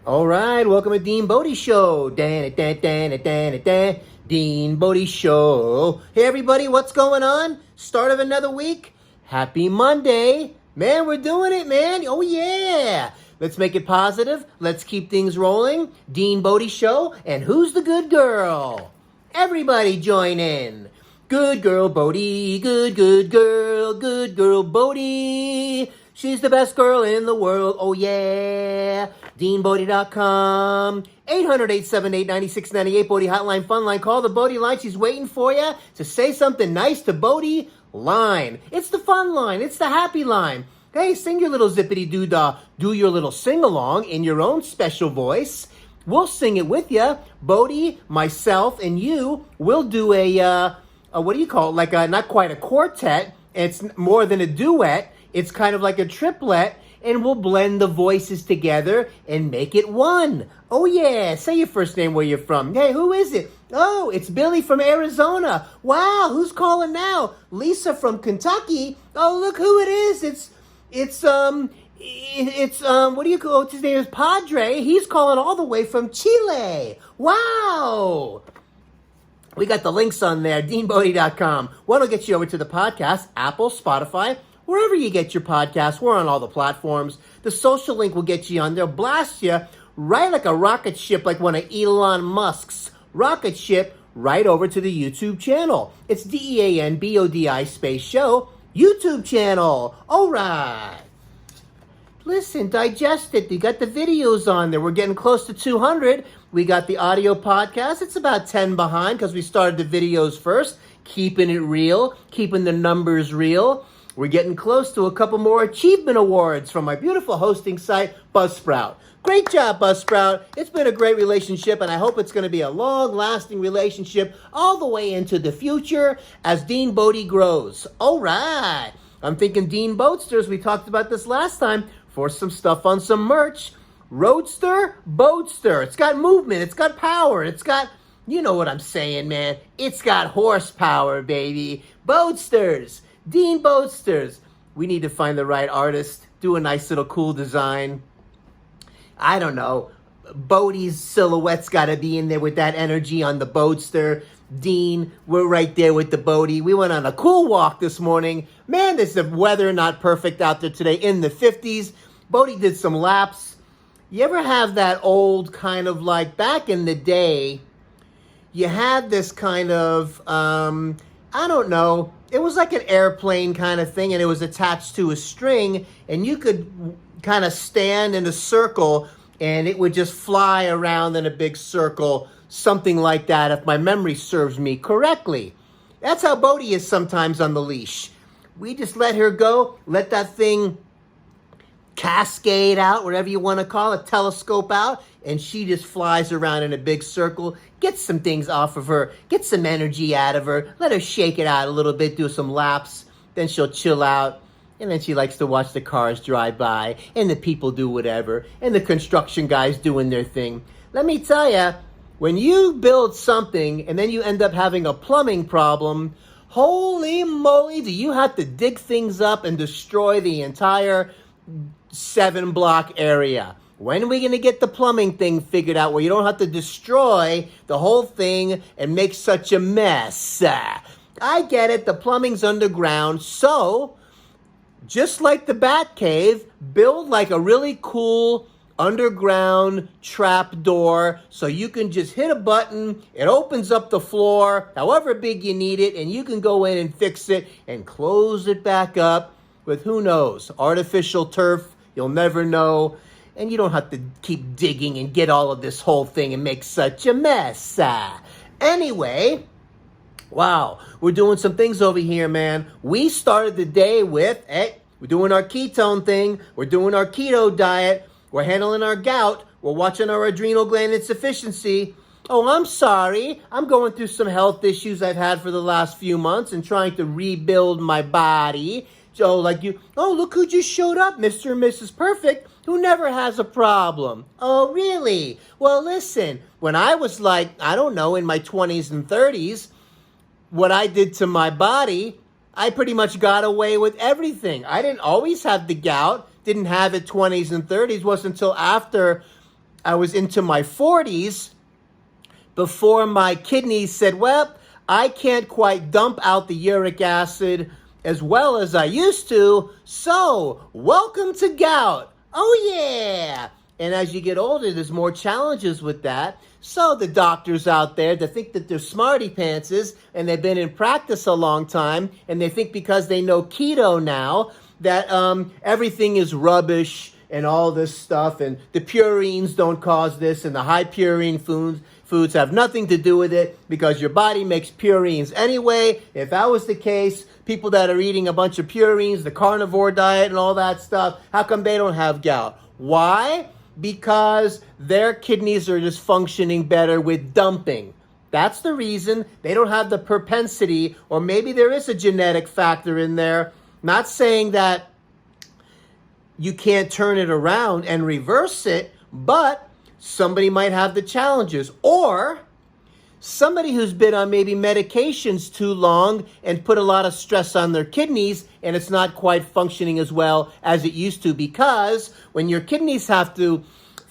All right, welcome to DeanBodi Show. DeanBodi Show. Hey, everybody, what's going on? Start of another week. Happy Monday. Man, we're doing it, man. Oh, yeah. Let's make it positive. Let's keep things rolling. DeanBodi Show. And who's the good girl? Everybody join in. Good girl, Bodie. Good girl, Bodie. She's the best girl in the world. Oh, yeah. DeanBodi.com. 800-878-9698. Bodie Hotline, Fun Line. Call the Bodie line. She's waiting for you to say something nice to Bodie line. It's the fun line. It's the happy line. Hey, sing your little zippity-doo-dah. Do your little sing-along in your own special voice. We'll sing it with you. Bodie, myself, and you will do a what do you call it? Like not quite a quartet. It's more than a duet. It's kind of like a triplet, and we'll blend the voices together and make it one. Oh, yeah. Say your first name, where you're from. Hey, who is it? Oh, it's Billy from Arizona. Wow, who's calling now? Lisa from Kentucky. Oh, look who it is. It's what do you call, what's his name is Padre. He's calling all the way from Chile. Wow. We got the links on there, DeanBodi.com. One will get you over to the podcast, Apple, Spotify, wherever you get your podcasts. We're on all the platforms. The social link will get you on there, blast you right like a rocket ship, like one of Elon Musk's rocket ship, right over to the YouTube channel. It's DeanBodi space show, YouTube channel. All right. Listen, digest it. You got the videos on there. We're getting close to 200. We got the audio podcast. It's about 10 behind because we started the videos first, keeping it real, keeping the numbers real. We're getting close to a couple more achievement awards from my beautiful hosting site, Buzzsprout. Great job, Buzzsprout. It's been a great relationship, and I hope it's going to be a long-lasting relationship all the way into the future as DeanBodi grows. All right. I'm thinking Dean Boatsters. We talked about this last time for some stuff on some merch. Roadster, Boatster. It's got movement. It's got power. It's got, you know what I'm saying, man. It's got horsepower, baby. Boatsters. Dean Boatsters. We need to find the right artist, do a nice little cool design. I don't know. Bodie's silhouette's got to be in there with that energy on the Boatster. Dean, we're right there with the Bodie. We went on a cool walk this morning. Man, there's the weather not perfect out there today, in the 50s. Bodie did some laps. You ever have that old kind of like back in the day, you had this kind of, I don't know, it was like an airplane kind of thing, and it was attached to a string, and you could kind of stand in a circle, and it would just fly around in a big circle, something like that, if my memory serves me correctly. That's how Bodie is sometimes on the leash. We just let her go, let that thing cascade out, whatever you want to call it, telescope out, and she just flies around in a big circle, get some things off of her, get some energy out of her, let her shake it out a little bit, do some laps, then she'll chill out, and then she likes to watch the cars drive by, and the people do whatever, and the construction guys doing their thing. Let me tell you, when you build something, and then you end up having a plumbing problem, holy moly, do you have to dig things up and destroy the entire 7-block area. When are we going to get the plumbing thing figured out where you don't have to destroy the whole thing and make such a mess? I get it. The plumbing's underground. So, just like the Batcave, build like a really cool underground trap door so you can just hit a button. It opens up the floor, however big you need it, and you can go in and fix it and close it back up with, who knows, artificial turf. You'll never know. And you don't have to keep digging and get all of this whole thing and make such a mess. Anyway, wow, we're doing some things over here, man. We started the day with, we're doing our ketone thing. We're doing our keto diet. We're handling our gout. We're watching our adrenal gland insufficiency. Oh, I'm sorry. I'm going through some health issues I've had for the last few months and trying to rebuild my body. So, like you, oh, look who just showed up, Mr. and Mrs. Perfect, who never has a problem. Oh, really? Well, listen, when I was like, I don't know, in my 20s and 30s, what I did to my body, I pretty much got away with everything. I didn't always have the gout, didn't have it 20s and 30s. Wasn't until after I was into my 40s before my kidneys said, well, I can't quite dump out the uric acid as well as I used to, so welcome to gout. Oh yeah! And as you get older, there's more challenges with that. So the doctors out there that think that they're smarty pantses and they've been in practice a long time, and they think because they know keto now that everything is rubbish and all this stuff, and the purines don't cause this, and the high purine foods have nothing to do with it because your body makes purines anyway. If that was the case, people that are eating a bunch of purines, the carnivore diet and all that stuff, how come they don't have gout? Why? Because their kidneys are just functioning better with dumping. That's the reason. They don't have the propensity, or maybe there is a genetic factor in there. Not saying that you can't turn it around and reverse it, but somebody might have the challenges. Or somebody who's been on maybe medications too long and put a lot of stress on their kidneys, and it's not quite functioning as well as it used to, because when your kidneys have to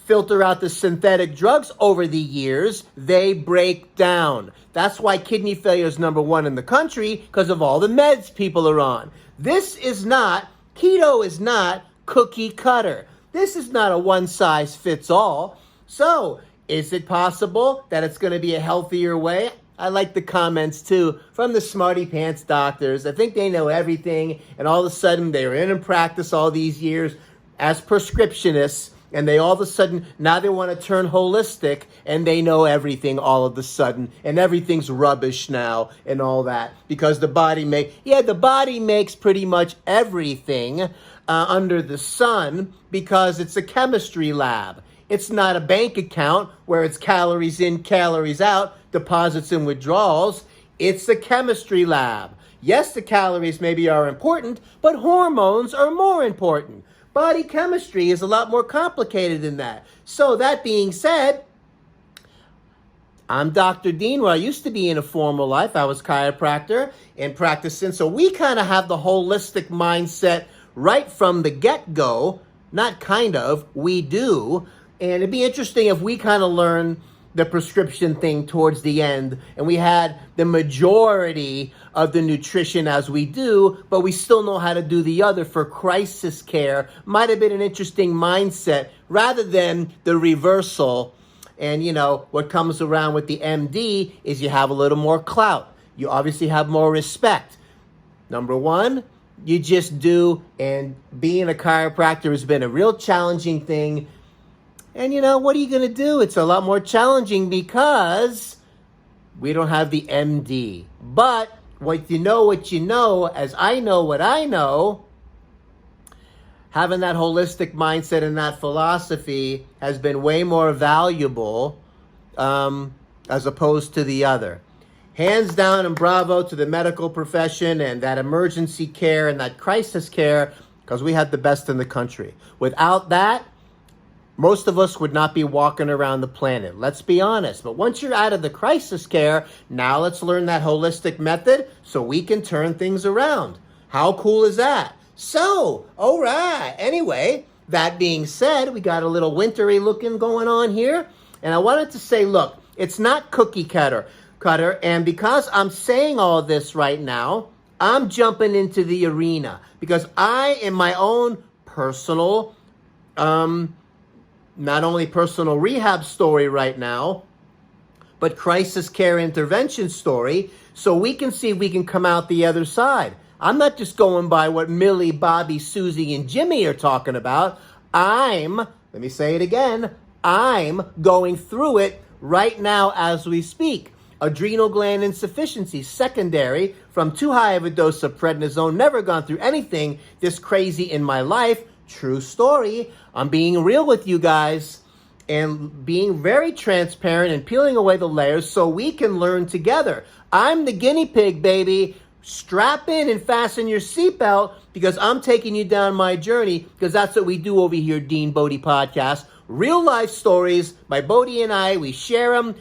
filter out the synthetic drugs over the years, they break down. That's why kidney failure is number one in the country, because of all the meds people are on. Keto is not cookie cutter. This is not a one size fits all. So, is it possible that it's going to be a healthier way? I like the comments too from the smarty pants doctors. I think they know everything, and all of a sudden they were in practice all these years as prescriptionists, and they all of a sudden, now they want to turn holistic, and they know everything all of a sudden, and everything's rubbish now, and all that, because the body makes pretty much everything under the sun, because it's a chemistry lab. It's not a bank account where it's calories in, calories out, deposits and withdrawals. It's a chemistry lab. Yes, the calories maybe are important, but hormones are more important. Body chemistry is a lot more complicated than that. So that being said, I'm Dr. Dean, where I used to be in a former life. I was chiropractor and practicing. So we kind of have the holistic mindset right from the get-go. Not kind of, we do. And it'd be interesting if we kind of learn the prescription thing towards the end, and we had the majority of the nutrition as we do, but we still know how to do the other for crisis care. Might have been an interesting mindset rather than the reversal. And, what comes around with the MD is you have a little more clout. You obviously have more respect. Number one, you just do, and being a chiropractor has been a real challenging thing. And what are you going to do? It's a lot more challenging because we don't have the MD. But what you know, as I know what I know, having that holistic mindset and that philosophy has been way more valuable as opposed to the other. Hands down and bravo to the medical profession and that emergency care and that crisis care, because we have the best in the country. Without that, most of us would not be walking around the planet. Let's be honest. But once you're out of the crisis care, now let's learn that holistic method so we can turn things around. How cool is that? So, all right. Anyway, that being said, we got a little wintry looking going on here. And I wanted to say, look, it's not cookie cutter. And because I'm saying all this right now, I'm jumping into the arena. Because I, in my own personal not only personal rehab story right now, but crisis care intervention story, so we can see if we can come out the other side. I'm not just going by what Millie, Bobby, Susie, and Jimmy are talking about. Let me say it again, I'm going through it right now as we speak. Adrenal gland insufficiency, secondary from too high of a dose of prednisone. Never gone through anything this crazy in my life. True story. I'm being real with you guys and being very transparent and peeling away the layers so we can learn together. I'm the guinea pig, baby. Strap in and fasten your seatbelt because I'm taking you down my journey, because that's what we do over here, DeanBodi Podcast. Real life stories. My Bodhi and I, we share them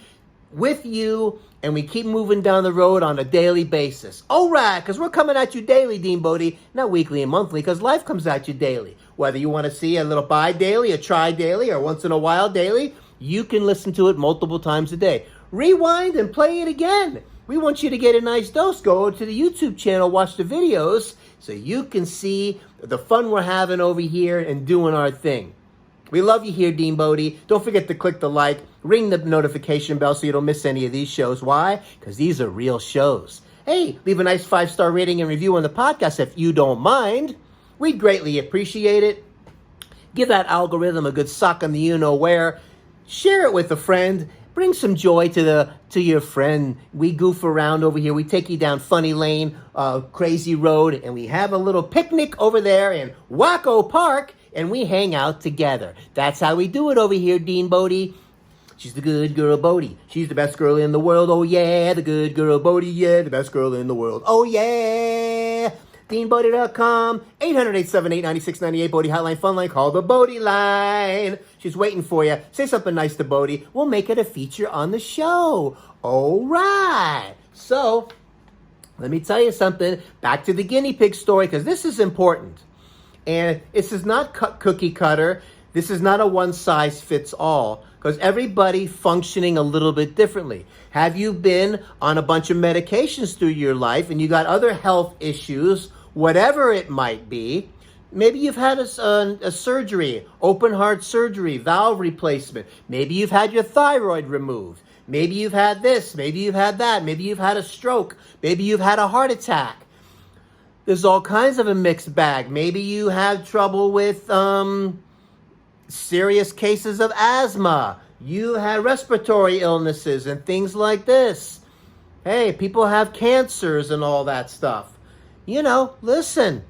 with you, and we keep moving down the road on a daily basis. All right, because we're coming at you daily, DeanBodi, not weekly and monthly, because life comes at you daily. Whether you want to see a little bi-daily, a tri-daily, or once in a while daily, you can listen to it multiple times a day. Rewind and play it again. We want you to get a nice dose. Go to the YouTube channel, watch the videos, so you can see the fun we're having over here and doing our thing. We love you here, DeanBodi. Don't forget to click the like, ring the notification bell so you don't miss any of these shows. Why? Because these are real shows. Hey, leave a nice 5-star rating and review on the podcast if you don't mind. We'd greatly appreciate it. Give that algorithm a good sock on the you-know-where. Share it with a friend. Bring some joy to your friend. We goof around over here. We take you down funny lane, crazy road, and we have a little picnic over there in Wacko Park, and we hang out together. That's how we do it over here, DeanBodi. She's the good girl, Bodie. She's the best girl in the world. Oh, yeah, the good girl, Bodie. Yeah, the best girl in the world. Oh, yeah. DeanBodi.com, 800-878-9698, Bodie Hotline, Fun Line, call the Bodie line. She's waiting for you. Say something nice to Bodie. We'll make it a feature on the show. All right. So, let me tell you something. Back to the guinea pig story, because this is important. And this is not cookie cutter. This is not a one-size-fits-all, because everybody functioning a little bit differently. Have you been on a bunch of medications through your life and you got other health issues, whatever it might be? Maybe you've had a surgery, open heart surgery, valve replacement. Maybe you've had your thyroid removed. Maybe you've had this. Maybe you've had that. Maybe you've had a stroke. Maybe you've had a heart attack. There's all kinds of a mixed bag. Maybe you have trouble with serious cases of asthma. You had respiratory illnesses and things like this. Hey, people have cancers and all that stuff. You know, listen.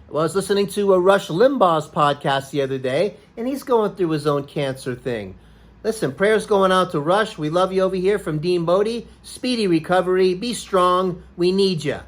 I was listening to a Rush Limbaugh's podcast the other day, and he's going through his own cancer thing. Listen, prayers going out to Rush. We love you over here from DeanBodi. Speedy recovery. Be strong. We need you.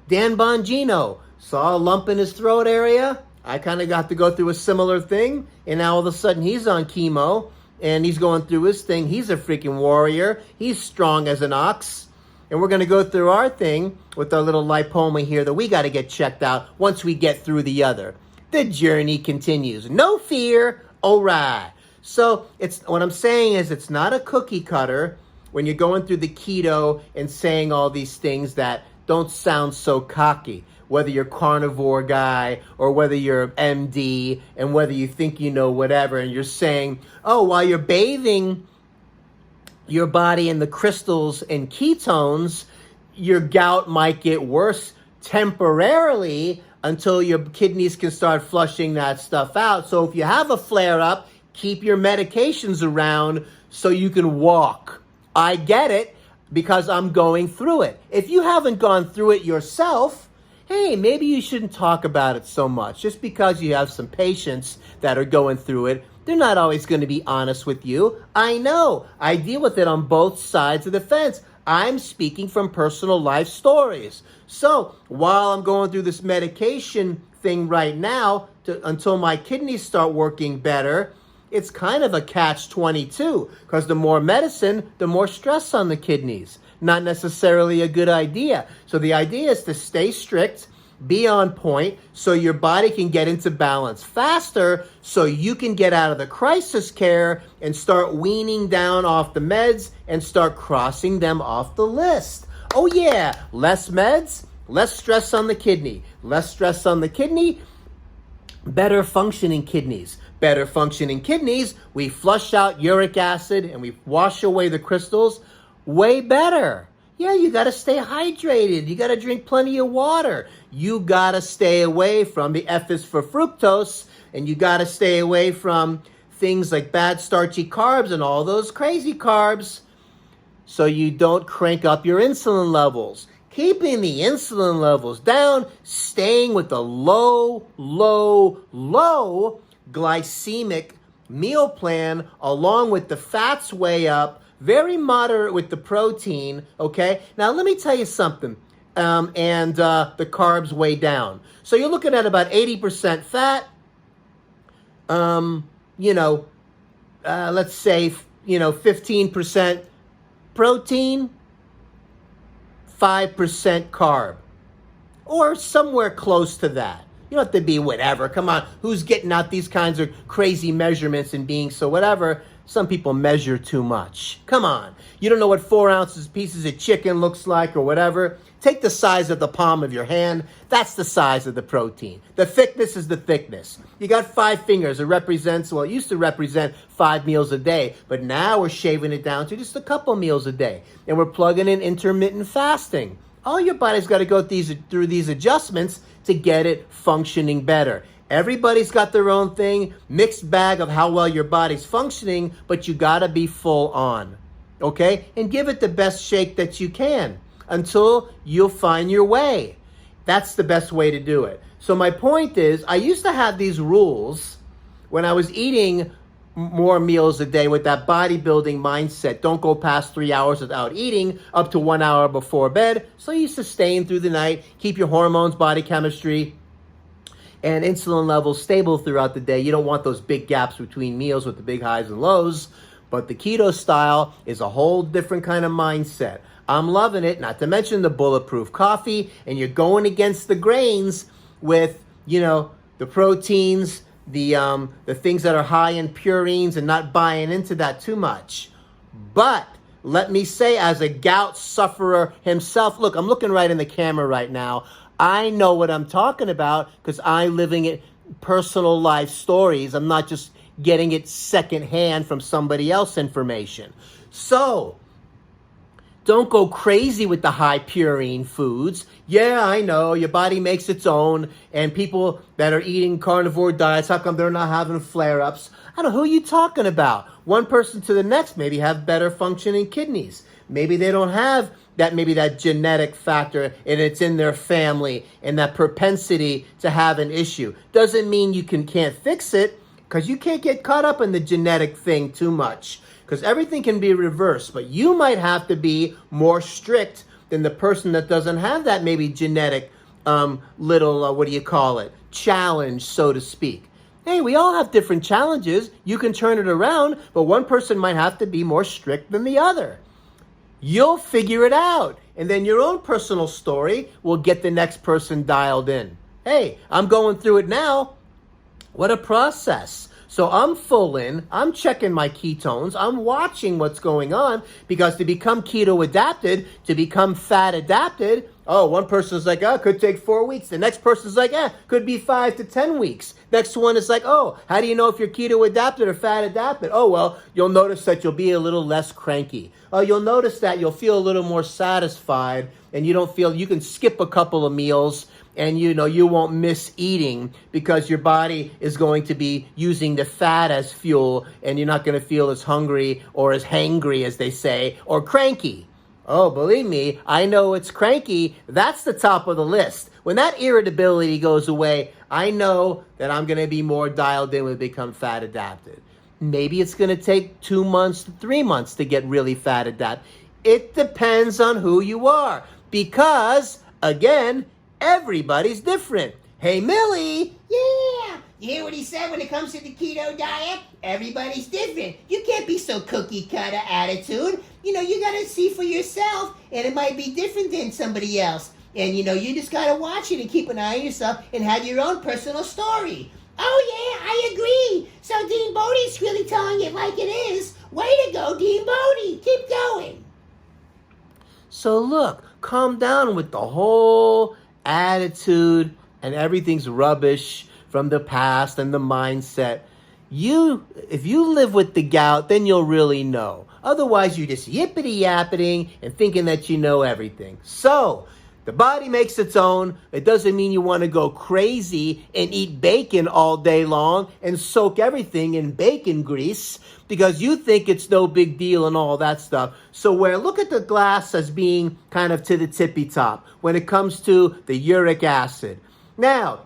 Dan Bongino saw a lump in his throat area. I kind of got to go through a similar thing, and now all of a sudden he's on chemo, and he's going through his thing. He's a freaking warrior. He's strong as an ox. And we're going to go through our thing with our little lipoma here that we got to get checked out once we get through the other. The journey continues. No fear. All right. So what I'm saying is it's not a cookie cutter when you're going through the keto and saying all these things that don't sound so cocky. Whether you're carnivore guy or whether you're MD and whether you think you know whatever, and you're saying, oh, while you're bathing your body in the crystals and ketones, your gout might get worse temporarily until your kidneys can start flushing that stuff out. So if you have a flare-up, keep your medications around so you can walk. I get it because I'm going through it. If you haven't gone through it yourself, hey, maybe you shouldn't talk about it so much. Just because you have some patients that are going through it, they're not always going to be honest with you. I know. I deal with it on both sides of the fence. I'm speaking from personal life stories. So while I'm going through this medication thing right now, until my kidneys start working better, it's kind of a catch-22, because the more medicine, the more stress on the kidneys. Not necessarily a good idea. So the idea is to stay strict, be on point, so your body can get into balance faster, so you can get out of the crisis care and start weaning down off the meds and start crossing them off the list. Oh yeah, less meds, less stress on the kidney. Less stress on the kidney, better functioning kidneys. Better functioning kidneys, we flush out uric acid and we wash away the crystals way better. Yeah, you got to stay hydrated. You got to drink plenty of water. You got to stay away from the F is for fructose, and you got to stay away from things like bad starchy carbs and all those crazy carbs, so you don't crank up your insulin levels. Keeping the insulin levels down, staying with the low glycemic meal plan, along with the fats way up, very moderate with the protein, okay? Now, let me tell you something, and the carbs way down. So you're looking at about 80% fat, let's say, 15% protein, 5% carb, or somewhere close to that. You don't have to be whatever. Come on, who's getting out these kinds of crazy measurements and being so whatever? Some people measure too much. Come on. You don't know what 4 ounces pieces of chicken looks like or whatever. Take the size of the palm of your hand. That's the size of the protein. The thickness is the thickness. You got 5 fingers. It represents, well, it used to represent 5 meals a day, but now we're shaving it down to just a couple meals a day. And we're plugging in intermittent fasting. All your body's got to go through these adjustments to get it functioning better. Everybody's got their own thing, mixed bag of how well your body's functioning, but you got to be full on, okay? And give it the best shake that you can until you'll find your way. That's the best way to do it. So my point is, I used to have these rules when I was eating more meals a day with that bodybuilding mindset. Don't go past 3 hours without eating, up to 1 hour before bed. So you sustain through the night, keep your hormones, body chemistry, and insulin levels stable throughout the day. You don't want those big gaps between meals with the big highs and lows. But the keto style is a whole different kind of mindset. I'm loving it, not to mention the bulletproof coffee, and you're going against the grains with, the proteins, the things that are high in purines, and not buying into that too much. But let me say, as a gout sufferer himself, look, I'm looking right in the camera right now. I know what I'm talking about because I'm living it, personal life stories. I'm not just getting it secondhand from somebody else's information. So don't go crazy with the high purine foods. Yeah, I know, your body makes its own, and people that are eating carnivore diets, how come they're not having flare-ups? I don't know, who are you talking about? One person to the next maybe have better functioning kidneys. Maybe they don't have that genetic factor, and it's in their family, and that propensity to have an issue. Doesn't mean you can't fix it, because you can't get caught up in the genetic thing too much, because everything can be reversed, but you might have to be more strict than the person that doesn't have that maybe genetic challenge, so to speak. Hey, we all have different challenges. You can turn it around, but one person might have to be more strict than the other. You'll figure it out, and then your own personal story will get the next person dialed in. Hey, I'm going through it now. What a process. So I'm full in, I'm checking my ketones, I'm watching what's going on, because to become keto adapted, to become fat adapted, one person's like, could take 4 weeks. The next person's like, could be 5 to 10 weeks. Next one is like, how do you know if you're keto adapted or fat adapted? You'll notice that you'll be a little less cranky. You'll notice that you'll feel a little more satisfied, and you can skip a couple of meals, and you won't miss eating because your body is going to be using the fat as fuel, and you're not going to feel as hungry or as hangry, as they say, or cranky. Oh, believe me, I know it's cranky. That's the top of the list. When that irritability goes away, I know that I'm going to be more dialed in when I become fat adapted. Maybe it's going to take 2 months to 3 months to get really fat adapted. It depends on who you are, because, again, everybody's different. Hey, Millie. Yeah. You hear what he said when it comes to the keto diet? Everybody's different. You can't be so cookie cutter attitude. You gotta see for yourself, and it might be different than somebody else. And you just gotta watch it and keep an eye on yourself and have your own personal story. Oh yeah, I agree. So DeanBodi's really telling it like it is. Way to go, DeanBodi. Keep going. So look, calm down with the whole attitude and everything's rubbish from the past and the mindset. If you live with the gout, then you'll really know. Otherwise, you're just yippity-yappiting and thinking that you know everything. So, the body makes its own. It doesn't mean you want to go crazy and eat bacon all day long and soak everything in bacon grease because you think it's no big deal and all that stuff. So look at the glass as being kind of to the tippy top when it comes to the uric acid. Now,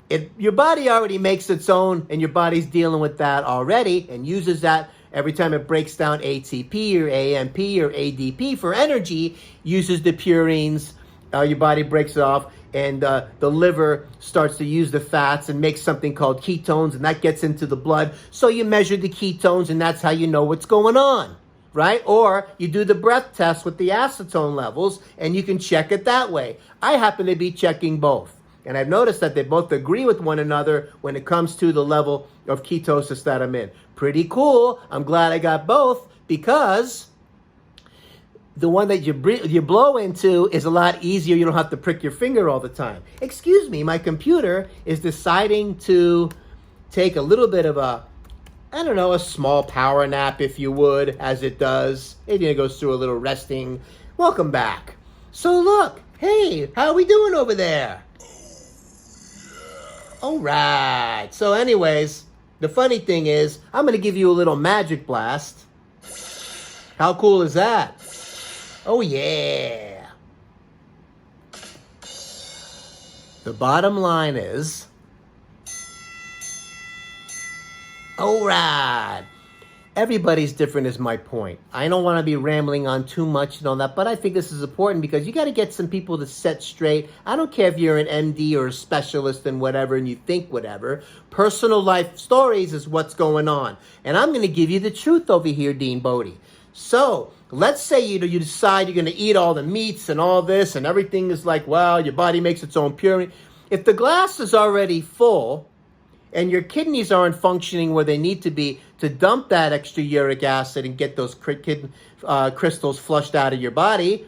if your body already makes its own and your body's dealing with that already and uses that every time it breaks down ATP or AMP or ADP for energy, uses the purines, your body breaks it off, and the liver starts to use the fats and makes something called ketones, and that gets into the blood. So you measure the ketones, and that's how you know what's going on, right? Or you do the breath test with the acetone levels, and you can check it that way. I happen to be checking both. And I've noticed that they both agree with one another when it comes to the level of ketosis that I'm in. Pretty cool. I'm glad I got both, because the one that you blow into is a lot easier. You don't have to prick your finger all the time. Excuse me, my computer is deciding to take a little bit of a small power nap, if you would, as it does. It goes through a little resting. Welcome back. So look, hey, how are we doing over there? All right. So anyways, the funny thing is, I'm going to give you a little magic blast. How cool is that? Oh, yeah. The bottom line is, all right. Everybody's different is my point. I don't want to be rambling on too much and all that, but I think this is important because you got to get some people to set straight. I don't care if you're an MD or a specialist in whatever and you think whatever. Personal life stories is what's going on. And I'm going to give you the truth over here, DeanBodi. So let's say you decide you're going to eat all the meats and all this and everything is like, well, your body makes its own purine. If the glass is already full and your kidneys aren't functioning where they need to be to dump that extra uric acid and get those crystals flushed out of your body,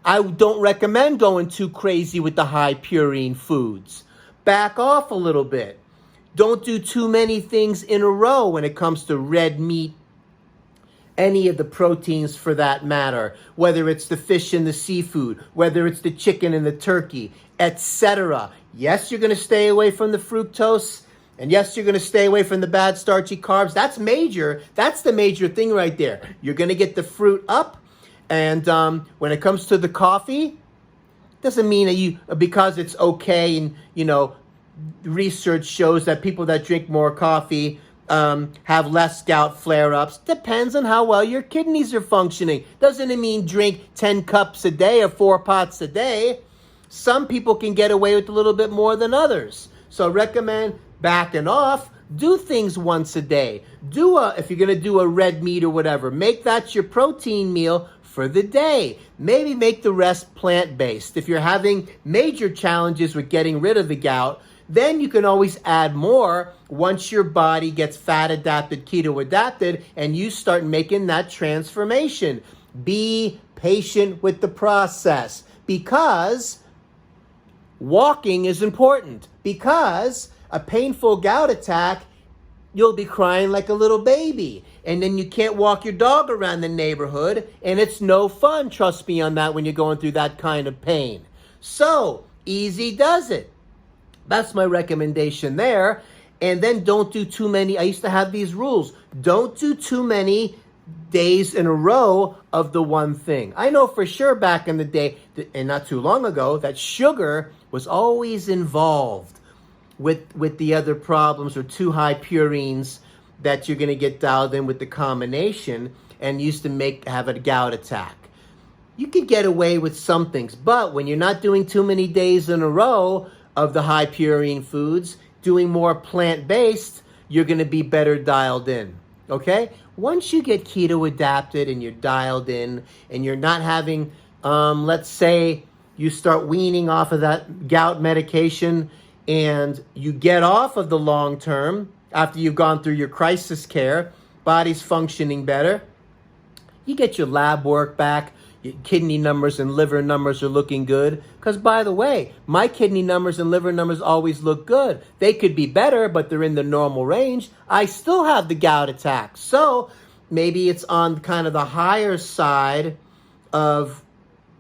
I don't recommend going too crazy with the high purine foods. Back off a little bit. Don't do too many things in a row when it comes to red meat, any of the proteins for that matter, whether it's the fish and the seafood, whether it's the chicken and the turkey, etc. Yes, you're going to stay away from the fructose, and yes, you're going to stay away from the bad starchy carbs. That's major. That's the major thing right there. You're going to get the fruit up, and when it comes to the coffee, doesn't mean that because it's okay, and research shows that people that drink more coffee have less gout flare-ups. Depends on how well your kidneys are functioning. Doesn't it mean drink 10 cups a day or 4 pots a day? Some people can get away with a little bit more than others. So recommend backing off. Do things once a day. If you're going to do a red meat or whatever, make that your protein meal for the day. Maybe make the rest plant-based. If you're having major challenges with getting rid of the gout, then you can always add more once your body gets fat adapted, keto adapted, and you start making that transformation. Be patient with the process, because walking is important. Because a painful gout attack, you'll be crying like a little baby. And then you can't walk your dog around the neighborhood, and it's no fun, trust me on that, when you're going through that kind of pain. So, easy does it. That's my recommendation there. And then don't do too many. I used to have these rules. Don't do too many days in a row of the one thing. I know for sure back in the day, and not too long ago, that sugar was always involved with the other problems or too high purines that you're going to get dialed in with the combination and used to have a gout attack. You can get away with some things, but when you're not doing too many days in a row of the high purine foods, doing more plant-based, you're going to be better dialed in, okay? Once you get keto adapted and you're dialed in and you're not having, let's say you start weaning off of that gout medication and you get off of the long term after you've gone through your crisis care, body's functioning better, you get your lab work back, your kidney numbers and liver numbers are looking good. Because, by the way, my kidney numbers and liver numbers always look good. They could be better, but they're in the normal range. I still have the gout attack. So maybe it's on kind of the higher side of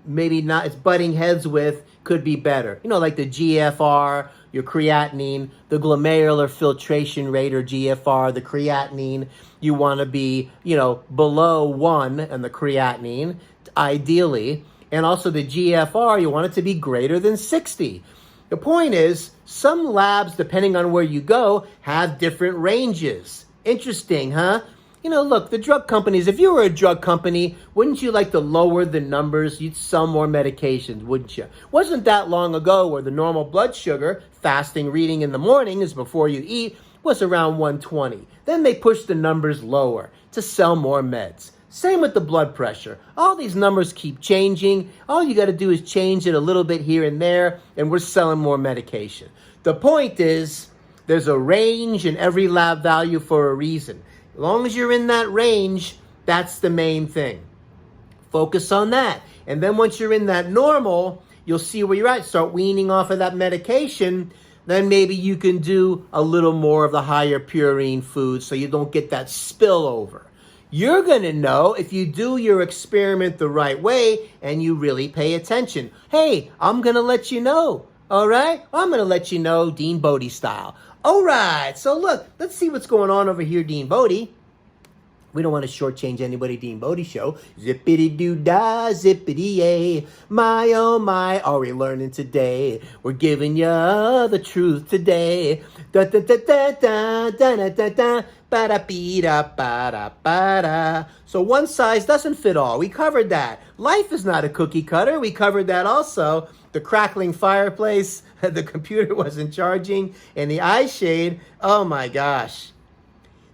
maybe not, it's butting heads with, could be better. Like the GFR, your creatinine, the glomerular filtration rate or GFR, the creatinine, you want to be, below 1 and the creatinine, ideally, and also the GFR, you want it to be greater than 60. The point is, some labs, depending on where you go, have different ranges. Interesting, huh? Look, the drug companies, if you were a drug company, wouldn't you like to lower the numbers? You'd sell more medications, wouldn't you? Wasn't that long ago where the normal blood sugar, fasting reading in the morning is before you eat, was around 120. Then they pushed the numbers lower to sell more meds. Same with the blood pressure. All these numbers keep changing. All you got to do is change it a little bit here and there, and we're selling more medication. The point is, there's a range in every lab value for a reason. As long as you're in that range, that's the main thing. Focus on that. And then once you're in that normal, you'll see where you're at. Start weaning off of that medication. Then maybe you can do a little more of the higher purine foods so you don't get that spillover. You're going to know if you do your experiment the right way and you really pay attention. Hey, I'm going to let you know. All right? I'm going to let you know DeanBodi style. All right. So look, let's see what's going on over here, DeanBodi. We don't want to shortchange anybody, DeanBodi Show. Zippity-doo-dah, zippity-yay. My, oh my, are we learning today? We're giving you the truth today. Da-da-da-da-da-da-da-da-da. Ba-da-bee-da-ba-da-ba-da. So one size doesn't fit all. We covered that. Life is not a cookie cutter. We covered that also. The crackling fireplace, the computer wasn't charging, and the eye shade, oh my gosh.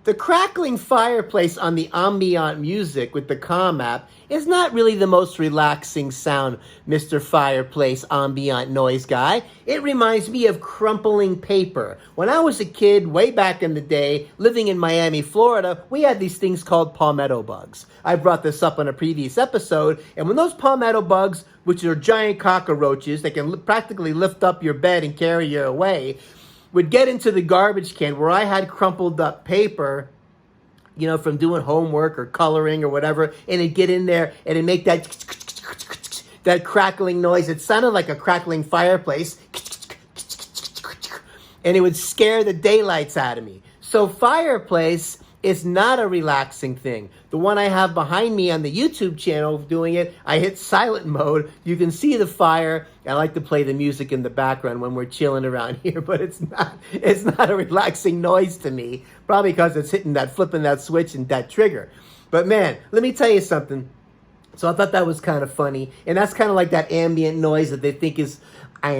The crackling fireplace on the ambient music with the Calm app is not really the most relaxing sound, Mr. Fireplace ambient noise guy. It reminds me of crumpling paper. When I was a kid, way back in the day, living in Miami, Florida, we had these things called palmetto bugs. I brought this up on a previous episode, and when those palmetto bugs, which are giant cockroaches that can practically lift up your bed and carry you away, would get into the garbage can where I had crumpled up paper, you know, from doing homework or coloring or whatever, and it'd get in there and it'd make that crackling noise. It sounded like a crackling fireplace, and it would scare the daylights out of me. So fireplace is not a relaxing thing. The one I have behind me on the YouTube channel doing it, I hit silent mode. You can see the fire. I like to play the music in the background when we're chilling around here, but it's not a relaxing noise to me. Probably because it's flipping that switch and that trigger. But man, let me tell you something. So I thought that was kind of funny. And that's kind of like that ambient noise that they think is not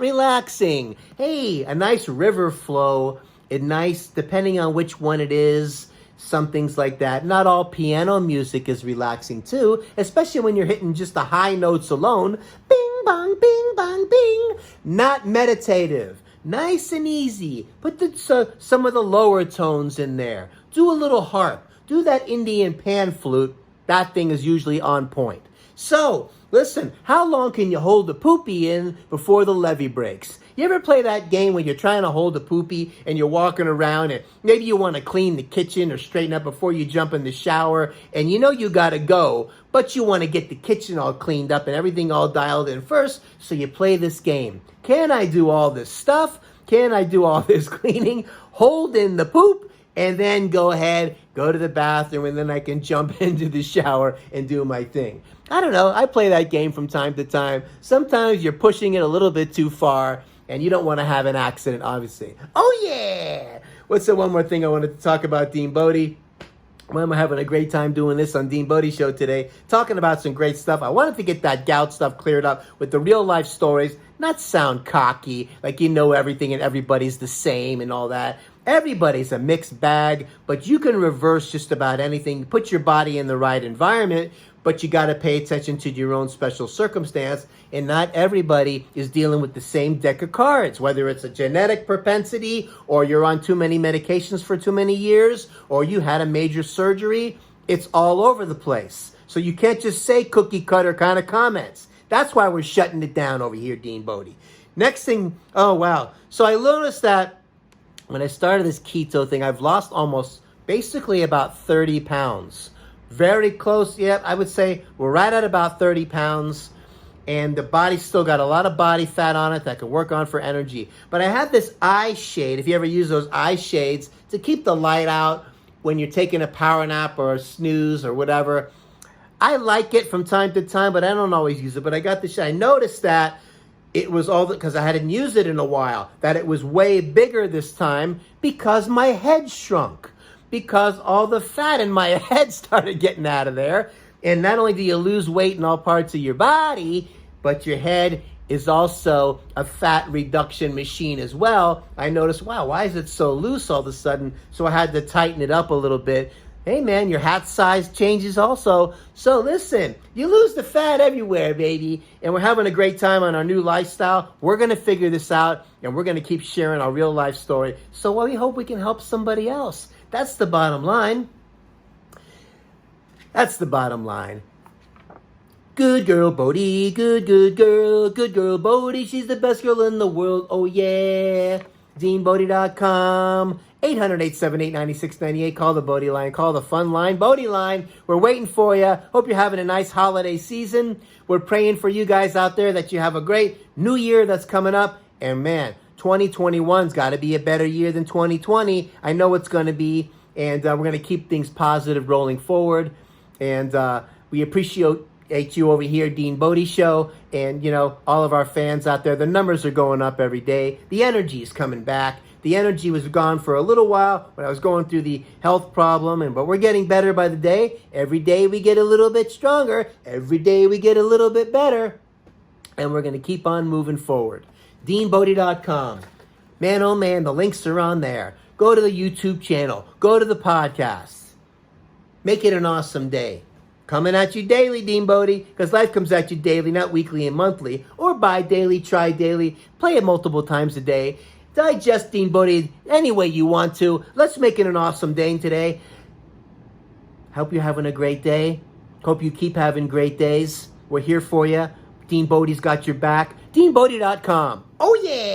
relaxing. Hey, a nice river flow. Nice, depending on which one it is, some things like that. Not all piano music is relaxing too, especially when you're hitting just the high notes alone. Bing, bong, bing, bong, bing. Not meditative. Nice and easy. Put some of the lower tones in there. Do a little harp. Do that Indian pan flute. That thing is usually on point. So, listen, how long can you hold the poopy in before the levy breaks? You ever play that game when you're trying to hold a poopy and you're walking around and maybe you want to clean the kitchen or straighten up before you jump in the shower and you know you got to go, but you want to get the kitchen all cleaned up and everything all dialed in first, so you play this game. Can I do all this stuff? Can I do all this cleaning? Hold in the poop and then go ahead, go to the bathroom, and then I can jump into the shower and do my thing. I don't know. I play that game from time to time. Sometimes you're pushing it a little bit too far, and you don't want to have an accident, obviously. Oh, yeah! What's the one more thing I wanted to talk about, DeanBodi? Well, I'm having a great time doing this on DeanBodi Show today, talking about some great stuff. I wanted to get that gout stuff cleared up with the real-life stories, not sound cocky, like you know everything and everybody's the same and all that. Everybody's a mixed bag, but you can reverse just about anything. Put your body in the right environment, but you got to pay attention to your own special circumstance, and not everybody is dealing with the same deck of cards, whether it's a genetic propensity, or you're on too many medications for too many years, or you had a major surgery. It's all over the place. So you can't just say cookie cutter kind of comments. That's why we're shutting it down over here, DeanBodi. Next thing, oh wow. So I noticed that when I started this keto thing, I've lost almost basically about 30 pounds. Very close, yeah, I would say we're right at about 30 pounds. And the body's still got a lot of body fat on it that can work on for energy. But I have this eye shade, if you ever use those eye shades, to keep the light out when you're taking a power nap or a snooze or whatever. I like it from time to time, but I don't always use it. But I got this shade. I noticed that it was all because I hadn't used it in a while, that it was way bigger this time because my head shrunk. Because all the fat in my head started getting out of there. And not only do you lose weight in all parts of your body, but your head is also a fat reduction machine as well. I noticed, wow, why is it so loose all of a sudden? So I had to tighten it up a little bit. Hey man, your hat size changes also. So listen, you lose the fat everywhere, baby. And we're having a great time on our new lifestyle. We're going to figure this out, and we're going to keep sharing our real life story. So we hope we can help somebody else. That's the bottom line. That's the bottom line. Good girl, Bodhi. Good girl. Good girl, Bodhi. She's the best girl in the world. Oh, yeah. DeanBodi.com. 800-878-9698. Call the Bodhi line. Call the fun line. Bodhi line. We're waiting for you. Hope you're having a nice holiday season. We're praying for you guys out there that you have a great new year that's coming up. And man, 2021's got to be a better year than 2020. I know it's going to be. And we're going to keep things positive rolling forward. And we appreciate you over here, DeanBodi Show, and, you know, all of our fans out there. The numbers are going up every day. The energy is coming back. The energy was gone for a little while when I was going through the health problem, but we're getting better by the day. Every day we get a little bit stronger. Every day we get a little bit better. And we're going to keep on moving forward. DeanBodi.com. Man, oh man, the links are on there. Go to the YouTube channel. Go to the podcast. Make it an awesome day. Coming at you daily, DeanBodi, because life comes at you daily, not weekly and monthly, or bi-daily, tri-daily. Play it multiple times a day. Digest DeanBodi any way you want to. Let's make it an awesome day today. Hope you're having a great day. Hope you keep having great days. We're here for you. DeanBodi's got your back. DeanBodi.com. Oh, yeah.